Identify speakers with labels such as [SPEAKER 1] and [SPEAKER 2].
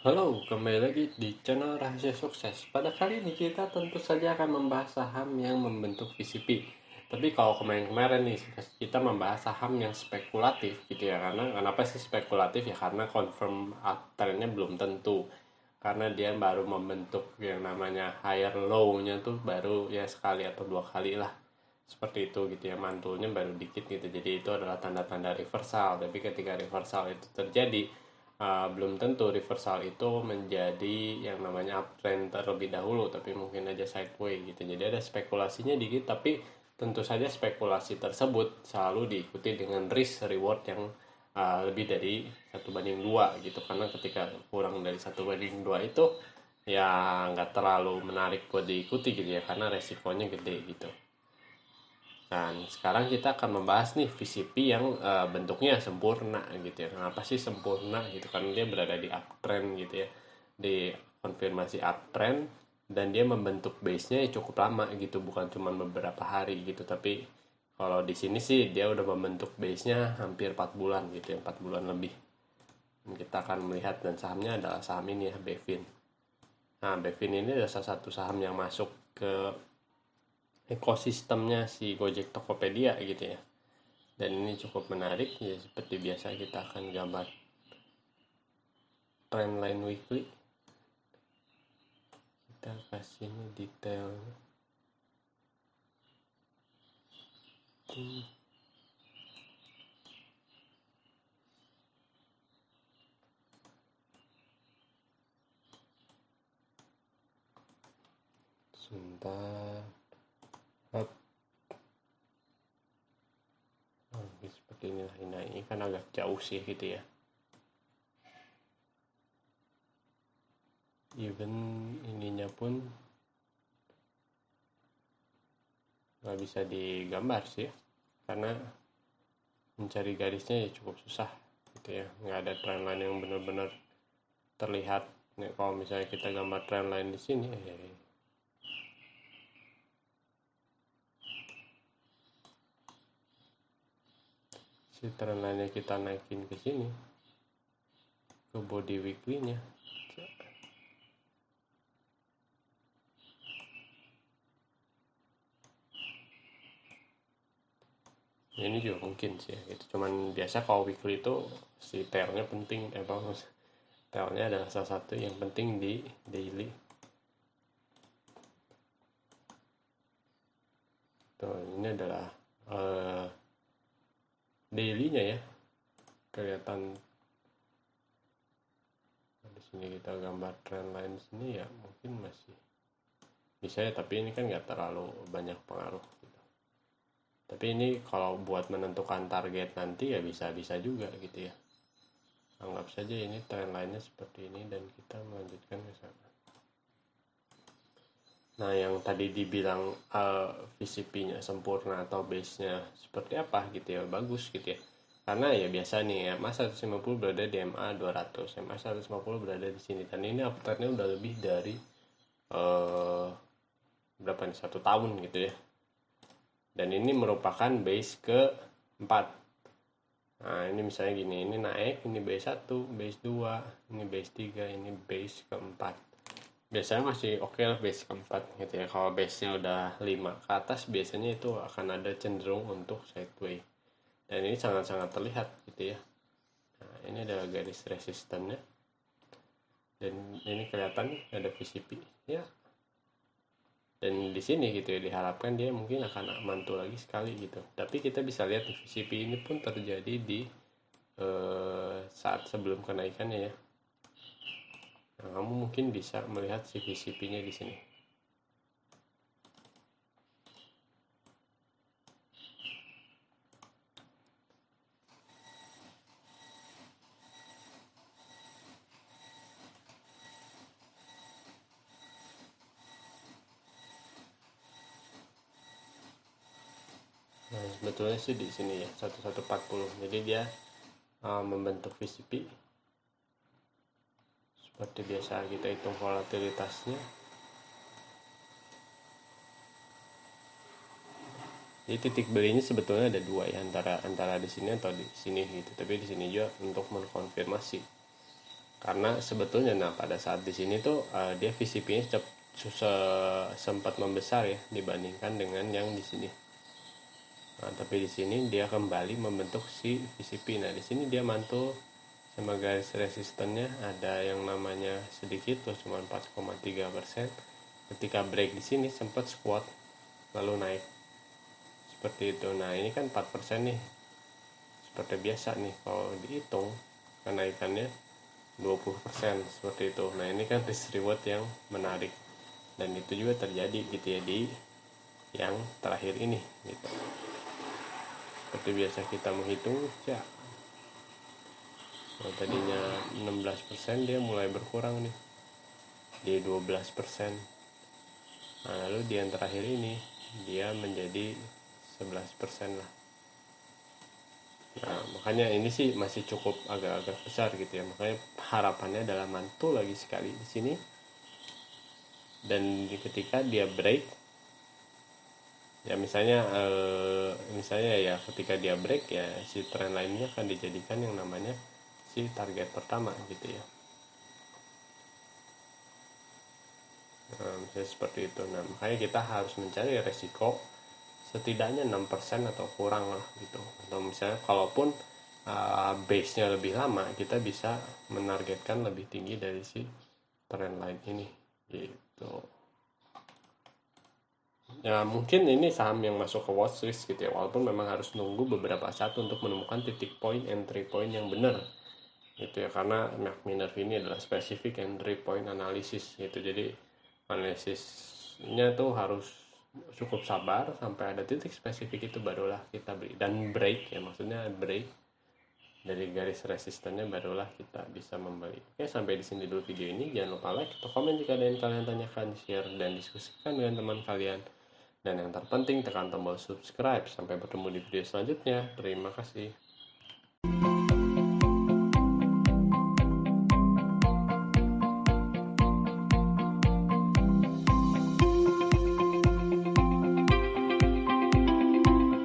[SPEAKER 1] Halo, kembali lagi di channel Rahasia Sukses. Pada kali ini kita tentu saja akan membahas saham yang membentuk VCP. Tapi kalau kemarin-kemarin nih, kita membahas saham yang spekulatif gitu ya. Karena kenapa sih spekulatif ya? Karena confirm uptrendnya belum tentu. Karena dia baru membentuk yang namanya higher low-nya tuh baru ya sekali atau dua kali lah. Seperti itu gitu ya, mantulnya baru dikit gitu. Jadi itu adalah tanda-tanda reversal. Tapi ketika reversal itu terjadi, belum tentu reversal itu menjadi yang namanya uptrend terlebih dahulu, tapi mungkin aja sideways gitu. Jadi ada spekulasinya dikit, tapi tentu saja spekulasi tersebut selalu diikuti dengan risk reward yang lebih dari 1:2 gitu. Karena ketika kurang dari 1:2 itu ya nggak terlalu menarik buat diikuti gitu ya, karena resikonya gede gitu. Dan sekarang kita akan membahas nih VCP yang bentuknya sempurna gitu ya. Kenapa sih sempurna gitu? Karena dia berada di uptrend gitu ya. Di konfirmasi uptrend dan dia membentuk base-nya ya cukup lama gitu, bukan cuma beberapa hari gitu. Tapi kalau di sini sih dia udah membentuk base-nya hampir 4 bulan gitu ya, 4 bulan lebih. Dan kita akan melihat, dan sahamnya adalah saham ini ya, Bevin. Nah, Bevin ini adalah salah satu saham yang masuk ke ekosistemnya si Gojek Tokopedia gitu ya. Dan ini cukup menarik ya, seperti biasa kita akan gambar trendline weekly. Kita kasih ini detail. Sebentar. Up. Oh, seperti inilah. Ini kan agak jauh sih gitu ya. Even ininya pun nggak bisa digambar sih ya. Karena mencari garisnya ya cukup susah gitu ya. Nggak ada trendline yang benar-benar terlihat. Nih, kalau misalnya kita gambar trendline di sini ya, si trendline kita naikin ke sini, ke body weekly-nya. Ya, ini juga mungkin sih ya, gitu. Cuman biasa kalau weekly itu si tailnya penting, tailnya adalah salah satu yang penting di daily. Tuh, ini adalah dailynya ya, kelihatan. Di sini kita gambar trendline sini ya, mungkin masih bisa ya, tapi ini kan nggak terlalu banyak pengaruh gitu. Tapi ini kalau buat menentukan target nanti ya bisa-bisa juga gitu ya. Anggap saja ini trendline-nya seperti ini dan kita melanjutkan ke sana. Nah, yang tadi dibilang VCP-nya sempurna atau base-nya seperti apa gitu ya, bagus gitu ya. Karena ya biasa nih ya, MA 150 berada di MA 200, MA 150 berada di sini. Dan ini uptrend-nya udah lebih dari uh, berapa nih, 1 tahun gitu ya. Dan ini merupakan base ke-4. Nah, ini misalnya gini, ini naik, ini base 1, base 2, ini base 3, ini base ke-4. Biasanya masih oke lah base keempat gitu ya. Kalau base nya udah 5 ke atas, biasanya itu akan ada cenderung untuk sideways, dan ini sangat-sangat terlihat gitu ya. Nah, ini adalah garis resistannya, dan ini kelihatan ada VCP ya. Dan di sini gitu ya, diharapkan dia mungkin akan mantul lagi sekali gitu. Tapi kita bisa lihat VCP ini pun terjadi di saat sebelum kenaikannya ya. Nah, kamu mungkin bisa melihat si VCP-nya di sini. Nah, sebetulnya sih di sini ya 1140. Jadi dia membentuk VCP seperti biasa, kita hitung volatilitasnya. Jadi titik belinya sebetulnya ada dua ya, antara di sini atau di sini gitu. Tapi di sini juga untuk mengkonfirmasi Karena sebetulnya pada saat di sini tuh dia VCP-nya sempat membesar ya dibandingkan dengan yang di sini. Nah, tapi di sini dia kembali membentuk si VCP. Nah, di sini dia mantul sama garis resistennya ada yang namanya sedikit tuh cuma 4,3%. Ketika break di sini sempat squat lalu naik seperti itu. Nah, ini kan 4% nih. Seperti biasa nih kalau dihitung kenaikannya 20% seperti itu. Nah, ini kan risk reward yang menarik. Dan itu juga terjadi gitu ya di yang terakhir ini gitu. Seperti biasa kita menghitung ya. Kalau tadinya 16% dia mulai berkurang nih. Di 12%. Nah, lalu di yang terakhir ini dia menjadi 11% lah. Nah, makanya ini sih masih cukup agak-agak besar gitu ya. Makanya harapannya adalah mantul lagi sekali di sini. Dan ketika dia break, ya misalnya ya ketika dia break ya si trend lainnya akan dijadikan yang namanya si target pertama gitu ya. Nah, misalnya seperti itu. Nah, makanya kita harus mencari resiko setidaknya 6% atau kurang lah gitu. Atau misalnya kalaupun base-nya lebih lama, kita bisa menargetkan lebih tinggi dari si trend line ini gitu. Ya mungkin ini saham yang masuk ke watchlist gitu ya, walaupun memang harus nunggu beberapa saat untuk menemukan titik point entry point yang benar gitu ya, karena McMinerv ini adalah specific entry point analysis gitu. Jadi analisisnya tuh harus cukup sabar sampai ada titik spesifik itu barulah kita beli, dan break ya, maksudnya break dari garis resistennya barulah kita bisa membeli. Oke, sampai di sini dulu video ini. Jangan lupa like atau komen jika ada yang kalian tanyakan, share dan diskusikan dengan teman kalian. Dan yang terpenting tekan tombol subscribe. Sampai bertemu di video selanjutnya. Terima kasih.